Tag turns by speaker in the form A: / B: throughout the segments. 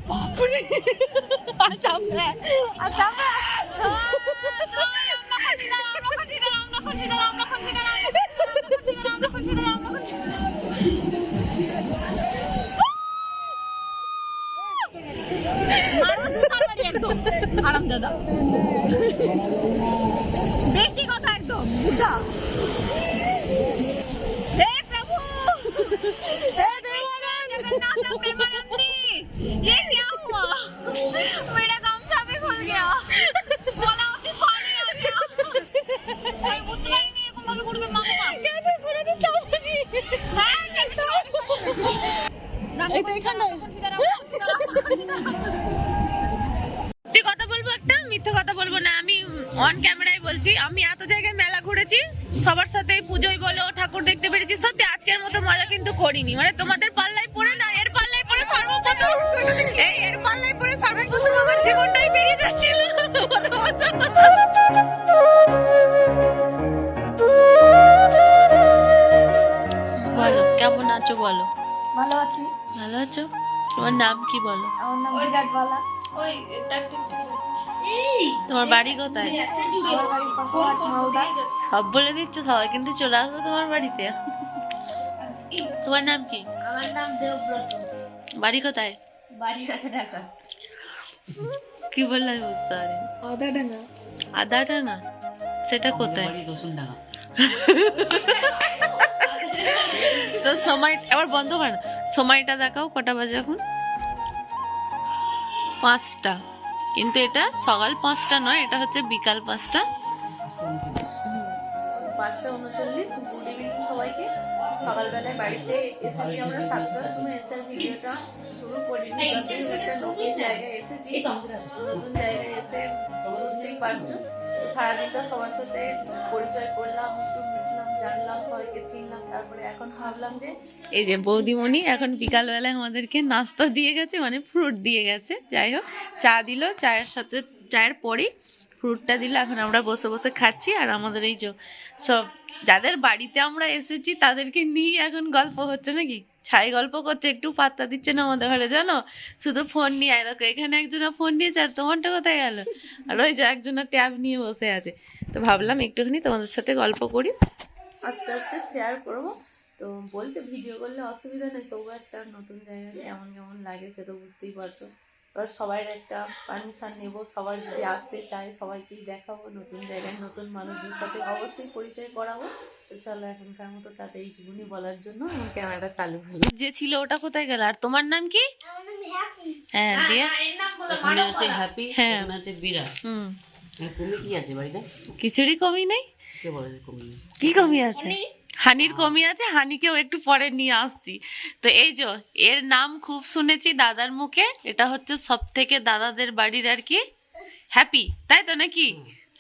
A: বাপরে একদম হারামজাদা, বেশি কথা একদম বুঝা। হে প্রভু, হে जगन्नाथ प्रेमानंदी, ये क्या हुआ? मेरा गमछा भी खुल गया, बोला कि पानी आ गया। कोई मुस्लिम नहीं এরকম ভাবে করবে মামা, কেন করে তো চাওনি? হ্যাঁ এই তো এখানে কথা বলবো, একটা মিথ্যে কথা বলবো না, আমি অন ক্যামেরায় বলছি, আমি এত জায়গায় মেলা ঘুরেছি, সবার সাথে পুজোয় বলো ঠাকুর দেখতে পেরেছি, সত্যি আজকের মতো মজা কিন্তু করিনি। মানে তোমাদের পাল্লায় পড়ে না, এর পাল্লায় পড়ে সর্বপ্রথম, এই এর পাল্লায় পড়ে সর্বপ্রথম আমার জীবনটাই বেরিয়ে যাচ্ছিল। বলো কেমন আছো? বলো।
B: ভালো আছি।
A: ভালো আছো? তোমার নাম কি বলো?
B: আমার নাম জাটওয়ালা। ওই
A: তোমার বাড়ি কোথায়?
B: আমার বাড়ি পাকুড় মালদা।
A: সব বলে দিচ্ছ সবাই, কিন্তু চলে আসো তোমার বাড়িতে। তোমার নাম কি?
B: আমার নাম দেবব্রত।
A: বাড়ি কোথায়?
B: বাড়ি ঢাকা।
A: কি বললে আমি বুঝতে পারি?
B: আদাডাঙ্গা।
A: আদাডাঙ্গা সেটা কোথায়? তো সময় আবার বন্ধ কর না, সময়টা দেখাও কটা বাজে এখন? 5টা, কিন্তু এটা সকাল 5টা নয়, এটা হচ্ছে বিকাল 5টা। 5:39। গুড ইভিনিং সবাইকে। সকালবেলায় বাড়িতে এসেছি আমরা 7টার সময়, এসে ভিডিওটা শুরু করিনি, একটা নতুন জায়গায় এসেছি, নতুন জায়গায় এসে বুঝতেই পারছো সারাদিনটা সবার সাথে পরিচয় করলাম, একটু মিশলাম, জানলাম, সবাইকে চিনলাম। তারপরে এখন ভাবলাম যে এই যে বৌদিমণি এখন বিকালবেলায় আমাদেরকে নাস্তা দিয়ে গেছে, মানে ফ্রুট দিয়ে গেছে। যাই হোক, চা দিল, চায়ের সাথে চায়ের পরেই ফ্রুটটা দিল, এখন আমরা বসে বসে খাচ্ছি। আর আমাদের এই যে সব যাদের বাড়িতে আমরা এসেছি তাদেরকে নিয়ে এখন গল্প হচ্ছে, নাকি ছাই গল্প করছে, একটু পাত্তা দিচ্ছে না আমাদের ঘরে, জানো, শুধু ফোন নিয়ে আয়। দেখো এখানে একজনা ফোন নিয়েছে, আর তোমারটা কোথায় গেল? আর ওই যে একজনা ট্যাব নিয়ে বসে আছে। তো ভাবলাম একটুখানি তোমাদের সাথে গল্প করি, আস্তে আস্তে শেয়ার করবো। তো বলছে ভিডিও করলে অসুবিধা নেই, তবু একটা নতুন জায়গায় কেমন কেমন লাগে সে তো বুঝতেই পারছো। এবার সবাই একটা পারমিশন নেবো, সবাই যদি আসতে চায় সবাইকেই দেখাবো, নতুন জায়গায় নতুন মানুষদের সাথে অবশ্যই পরিচয় করাবো। তো চলো এখনকার মতো তাতে এইটুকুনি বলার জন্য আমি ক্যামেরাটা চালু হলো। যে ছিল ওটা কোথায় গেল? আর তোমার নাম কি? হ্যাঁ দিয়ে হ্যাপি, হ্যাঁ বিরা। কমি কি আছে বাড়িতে? কিছুরই কমি নেই। কি কমি আছে? হানির কমি আছে, হানিকেও একটু পরে নিয়ে আসছি। তো এই যে এর নাম খুব শুনেছি দাদার মুখে, এটা হচ্ছে সব থেকে দাদাদের বাড়ির আর কি হ্যাপি, তাই তো নাকি?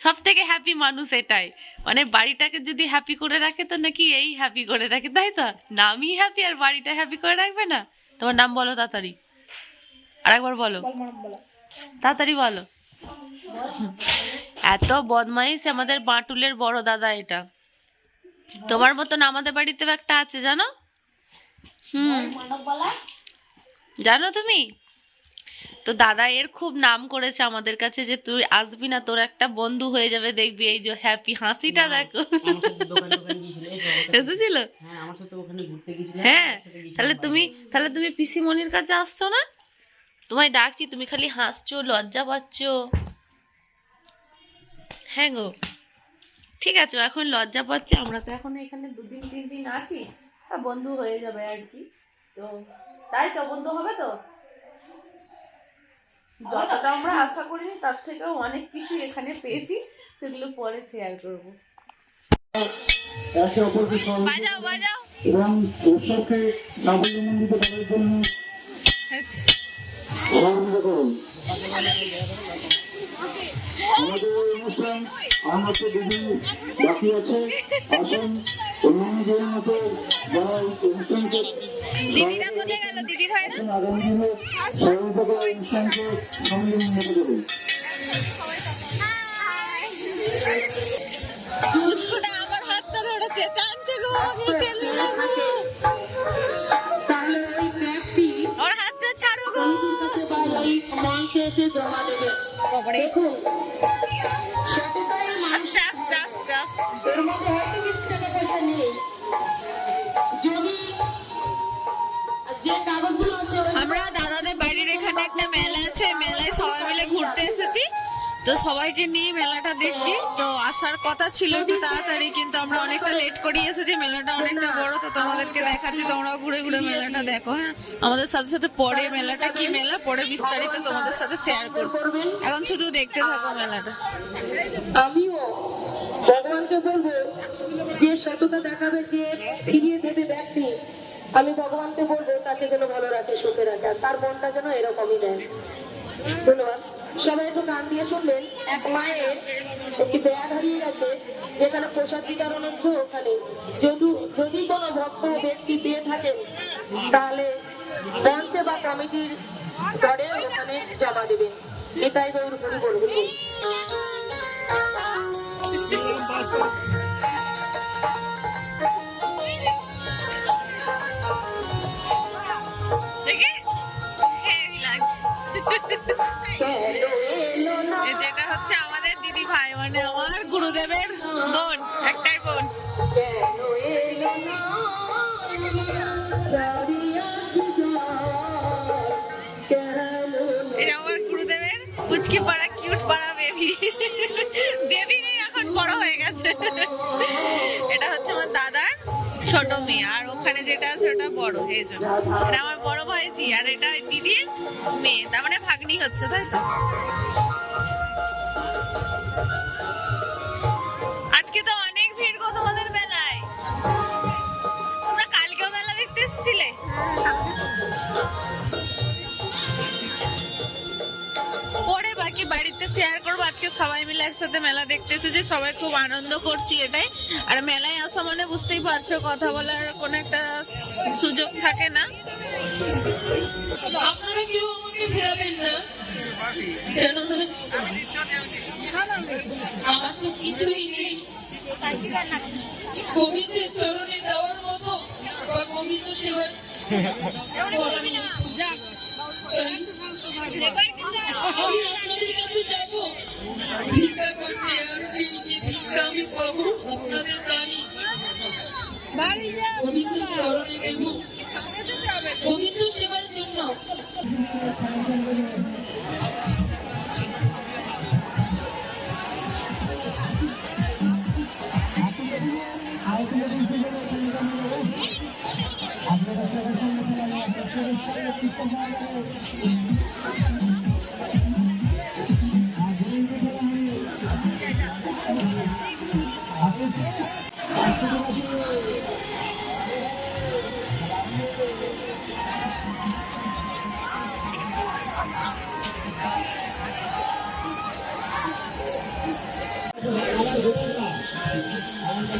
A: সব থেকে হ্যাপি মানুষ এটাই, মানে বাড়িটাকে যদি হ্যাপি করে রাখে তো নাকি এই হ্যাপি করে রাখে, তাই তো? নামই হ্যাপি আর বাড়িটা হ্যাপি করে রাখবে না? তোমার নাম বলো তাড়াতাড়ি, আরেকবার বলো তাড়াতাড়ি বলো। এত বদমাইশ আমাদের বাটুলের বড় দাদা এটা। তোমার মতন আমাদের বাড়িতেও একটা আছে, জানো? জানো তুমি? তো দাদা এর খুব নাম করেছে আমাদের কাছে যে তুই আসবি না, তোর একটা বন্ধু হয়ে যাবে, দেখবি। এই যে হ্যাপি হাসিটা দেখো, এসেছিল। হ্যাঁ, তাহলে তুমি পিসিমণির কাছে আসছো না? তোমায় ডাকছি, তুমি খালি হাসছো, লজ্জা পাচ্ছ। হ্যাঁ গো, ঠিক আছে, এখন লজ্জা পাচ্ছে। আমরা তো এখন এখানে 2-3 দিন আছি, বন্ধু হয়ে যাবে আর কি। তো তাই তো বন্ধু হবে তো, যতটা আমরা আশা করিনি তার থেকেও অনেক কিছু এখানে পেয়েছি, সেগুলো পরে শেয়ার করবো। বাজাও বাজাও।
C: এবং উৎসবকে সাফল্যমণ্ডিত করার জন্য সহযোগিতা করুন। আমাদের অনুষ্ঠান আমাদের দিদি বাকি আছে, আসুন অন্যান্যদের মতো যারা অনুষ্ঠানকে আগামী দিনে সহযোগিতা করে অনুষ্ঠানকে সম্মিলিত করুন।
A: আমার হাতটা ধরেছে, টানছে গো, আমাকে টেনে নাও। ওর হাতটা ছাড়ো গো।
D: মঞ্চে এসে জমা দেবেন। দেখুন সততাই মানুষ,
A: আস্তে আস্তে আস্তে আস্তে
D: এর মধ্যে হয়তো কিছু টাকা পয়সা নেই, যদি যে কাগজগুলো আছে ওই
A: আমরা দাদাদের বাড়ির এখানে একটা মেলা আছে, ওই মেলায় সবাই মিলে ঘুরতে এসেছি, তো সবাইকে নিয়ে মেলাটা দেখছি। তো আসার কথা ছিল একটু তাড়াতাড়ি, কিন্তু আমরা অনেকটা লেট করে এসেছি, মেলাটা অনেকটা বড়, তো তোমাদেরকে দেখাচ্ছি, তোমরাও ঘুরে ঘুরে মেলাটা দেখো। হ্যাঁ, আমাদের সাথে সাথে পরে মেলাটা কি মেলা পরে বিস্তারিত তোমাদের সাথে শেয়ার করছি, এখন শুধু দেখতে থাকো মেলাটা।
D: আমিও ভগবানকে বলবো যে সততা দেখাবে, যে ফিরিয়ে দেবে ব্যক্তি, আমি ভগবানকে বলবো তাকে যেন ভালো রাখে, সুখে রাখে, আর তার মনটা যেন এরকমই দেয়। ধন্যবাদ। সবাই একটু কান দিয়ে শুনবেন। এক মায়ের একটি ব্যাগ হারিয়ে গেছে, যেখানে প্রসাদ বিতরণ হচ্ছে, ওখানে যদি কোনো ভক্ত ব্যক্তি পেয়ে থাকেন তাহলে মঞ্চে বা কমিটির ঘরে ওখানে জমা দেবেন। নিতাই গৌর হরি বল হরি বল।
A: দেখে হেভি লাগছে। যেটা হচ্ছে আমাদের দিদি ভাই, মানে আমার গুরুদেবের বোন, একটাই বোন। এটা আমার গুরুদেবের পুচকি পাড়া কিউট পাড়া বেবি, বেবি নেই এখন, বড় হয়ে গেছে। এটা হচ্ছে আমার দাদার ছোট মেয়ে, আর ওখানে যেটা আছে ওটা বড়, এই জন্য এটা আমার বড় ভাইজি, আর এটা দিদির মেয়ে, তার মানে ভাগ্নি হচ্ছে, তাই তো। আজকে তো অনেক ভিড় গো তোমাদের মেলায়, তোমরা কালকেও মেলা দেখতে এসেছিলে? পরে বাকি বাড়িতে শেয়ার করবো। আজকে সবাই মিলে একসাথে মেলা দেখতে এসেছি, সবাই খুব আনন্দ করছি এটাই। আর মেলায় আসা মানে বুঝতেই পারছো, কথা বলার কোনো একটা সুযোগ থাকে না।
D: আপনারা কেউ আমাকে ফেরাবেন না, কেননা আমার তো কিছুই নেই গোবিন্দের চরণে দেওয়ার মতো বা গোবিন্দ সেবার করার মতো। আমি আপনাদের কাছে যাব ভিক্ষা করতে, আর সেই যে ভিক্ষা আমি পাবো আপনাদের দানি গোবিন্দের চরণে দেব, গোবিন্দ সেবার জন্য।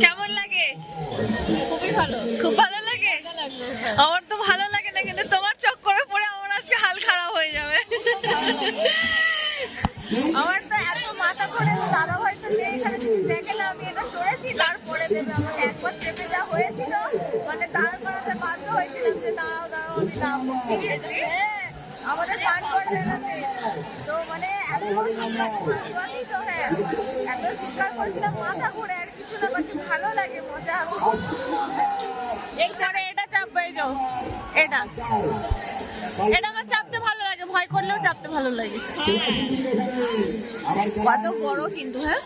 A: কেমন লাগে?
B: খুবই ভালো,
A: খুব ভালো লাগে। আমার তো ভালো লাগে না, কিন্তু তোমার চক্করে পড়ে আমার আজকে হাল খারাপ হয়ে যাবে। আমার তো এত মাথা ঘোরে, দাদা ভাই তো এখানে যদি দেখে না আমি এটা চড়েছি, তারপরে দেবে আমাকে। একবার চেপে যা হয়েছিল, মানে দাঁড় করাতে বাধ্য হয়েছিলাম যে দাঁড়াও দাঁড়াও আমি নামবো। আমাদের পান করবে না, তো মানে এত চিৎকার তো, হ্যাঁ এত চিৎকার করছিলাম, মাথা ঘুরে, আর কিছু না, বাকি ভালো লাগে, মজা। এরপরে এটা চাপবে, যাও এটা এটা আমার চাপতে ভালো লাগে, ভয় করলেও চাপতে ভালো লাগে। কত বড় কিন্তু, হ্যাঁ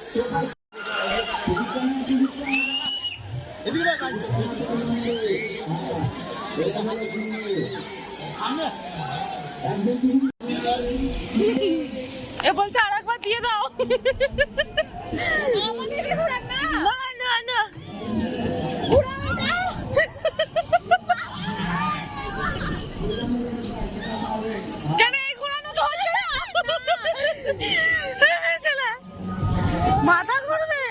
A: এ বলছে আর একবার দিয়ে দাও। না না না, কেন এই ঘোরানো তো হচ্ছে না, মাথা ঘুরবে,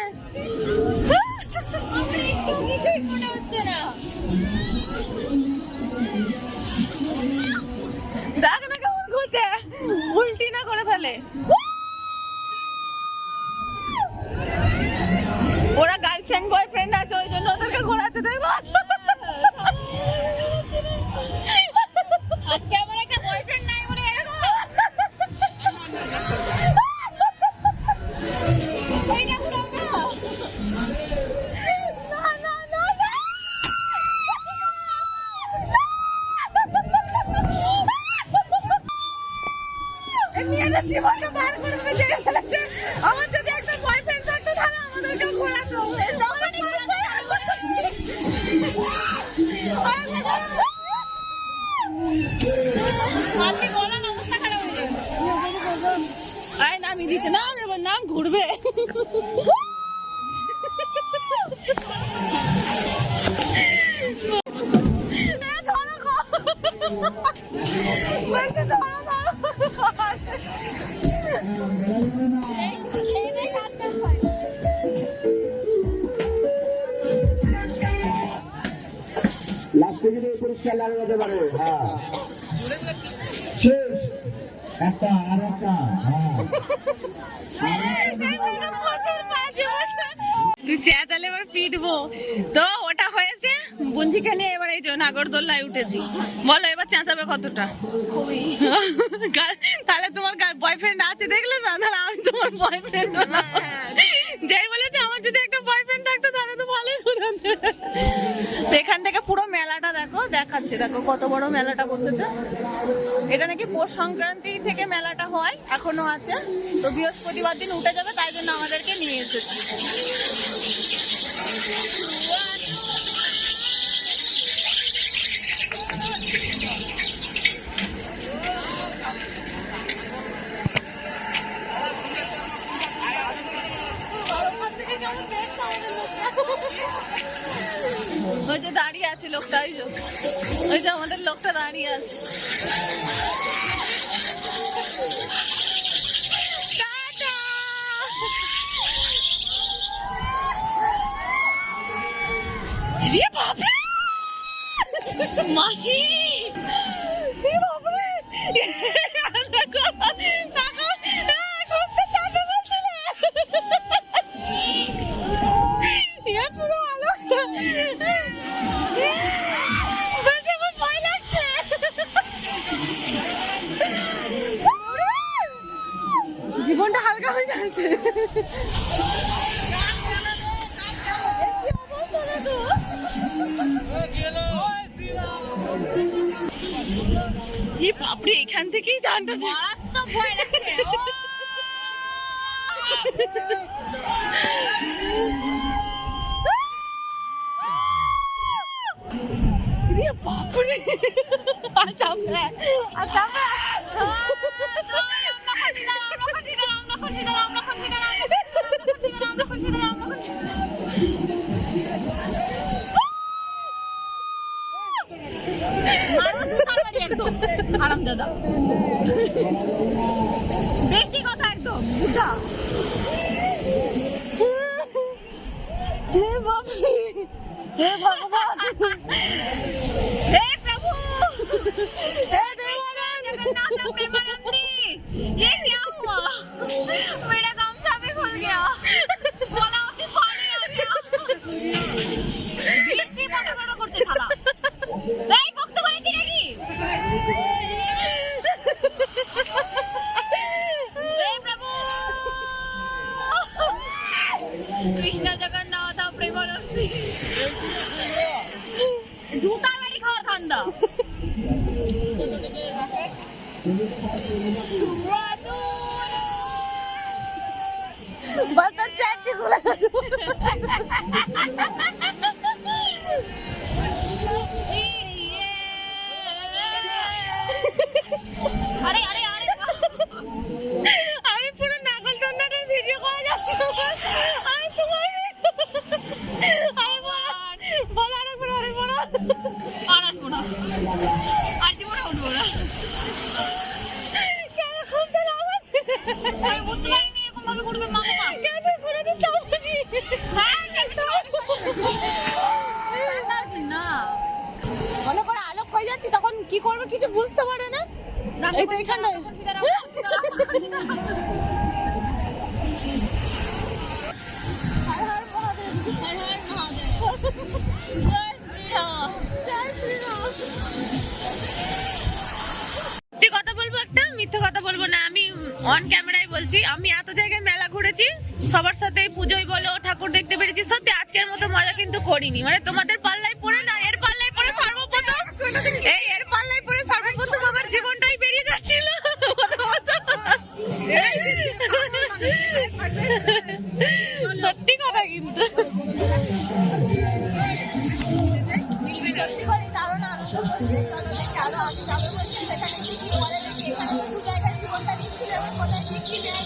A: কিছুই মনে হচ্ছে না। দেখ না কেমন ঘুরছে, উল্টি না করে ফেলে। ওরা গার্লফ্রেন্ড বয়ফ্রেন্ড আছে, ওই জন্য ওদেরকে ঘোরাতে দেয়। আজকে আমার একটা বয়ফ্রেন্ড নাই বলে এরকম।
E: নিজের জীবনটা বার করে দিতে ফেলেছে। আমার যদি একটা বয়ফ্রেন্ড থাকতো তাহলে আমাদেরকে ঘোরাতো।
B: আজকে গলার অবস্থা খারাপ হয়ে যাবে।
E: আয় নামিয়ে দিচ্ছে না, এবার নাম ঘুরবে।
C: লাস্টে যদি পরিষ্কার লাগাতে পারে, হ্যাঁ শেষ একটা আর একটা, হ্যাঁ
E: তুই চেঁচালে এবার পিটবো তো। ওটা হয়েছে বুঞ্জিকে নিয়ে, এবার এই যে নাগরদোল্লায় উঠেছি। বলো এবার চেঁচাবে কতটা?
A: খুবই।
E: তাহলে তোমার বয়ফ্রেন্ড আছে দেখলে না, তাহলে আমি তোমার বয়ফ্রেন্ড না। যাই বলেছে আমার যদি একটা বয়ফ্রেন্ড থাকতো তাহলে তো ভালোই হতো। তো এখান থেকে পুরো মেলাটা দেখো, দেখাচ্ছে দেখো কত বড় মেলাটা বসেছে। এটা নাকি পৌষ সংক্রান্তি থেকে মেলাটা হয়, এখনো আছে। তো বৃহস্পতিবার দিন উঠে যাবে, তাই জন্য আমাদেরকে নিয়ে এসেছে। ওই যে দাঁড়িয়ে আছে লোকটা, ওই যে আমাদের লোকটা দাঁড়িয়ে আছে।
B: মাসি
E: পুরো আলো বলছে আমার ভয় লাগছে। জীবনটা হালকা হয়ে যাচ্ছে। এই বাপরে, এখান থেকেই জানটা
B: মারাত্মক ভয় লাগছে।
E: বাপরে
B: একদম আরাম দাদা, বেশি কথা একদম বুঝা।
E: হে বাপরে, হে ভগবান,
B: हे प्रभु,
E: हे देवानंद,
B: जगन्नाथ प्रेमानंदी, ये क्या हुआ? मेरा गमछा भी खुल गया, बोला कि पानी आ गया। बीची पटो करते साला। এই ভক্ত বলেছি নাকি? हे प्रभु, কৃষ্ণ জগন্নাথ প্রেমানন্দী। জুতার বাড়ি খাওয়ার ঠান্ডা।
E: বাচ্চা চ্যাটটি খুলে
B: আরে আরে আরে
E: আমি পুরো নাগল দন্ডাটার ভিডিও করা যাবে। আমি তোমার বলো আরেকবার, আরেকবার
B: আর আসবো না, আর জীবনে উঠবো না।
E: কেন খুব তো লাভ আছে?
B: আমি বুঝতে পারিনি এরকম ভাবে করবে মা বাবা।
E: কেন ঘুরে দিচ্ছ আমাকে?
B: হ্যাঁ না
E: মনে করে আলোক হয়ে যাচ্ছে, তখন কি করবে কিছু বুঝতে পারে না। এই তো এখানে সত্যি কথা বলবো, একটা মিথ্যে কথা বলবো না। আমি অন ক্যামেরায় বলছি, আমি এত জায়গায় মেলা ঘুরেছি, সবার সাথে পুজোয় বলো ঠাকুর দেখতে পেরেছি। সত্যি আজকের মতো মজা কিন্তু করিনি। মানে তোমাদের পাল্লায় পড়ে না, এর পাল্লায় পড়ে সর্বপ্রথম, এর পাল্লায় পড়ে সর্বপ্রথম আমার জীবনটাই বেরিয়ে যাচ্ছিল। সত্যি কথা কিন্তু
B: সত্যি করে দারুণ আনন্দ করছি চলো আমি যাবো বলছি সেখানে কি কি বলে দেখি এখানে দু জায়গায় জীবনটা দিচ্ছিল এবং কোথায় কি কি নেয়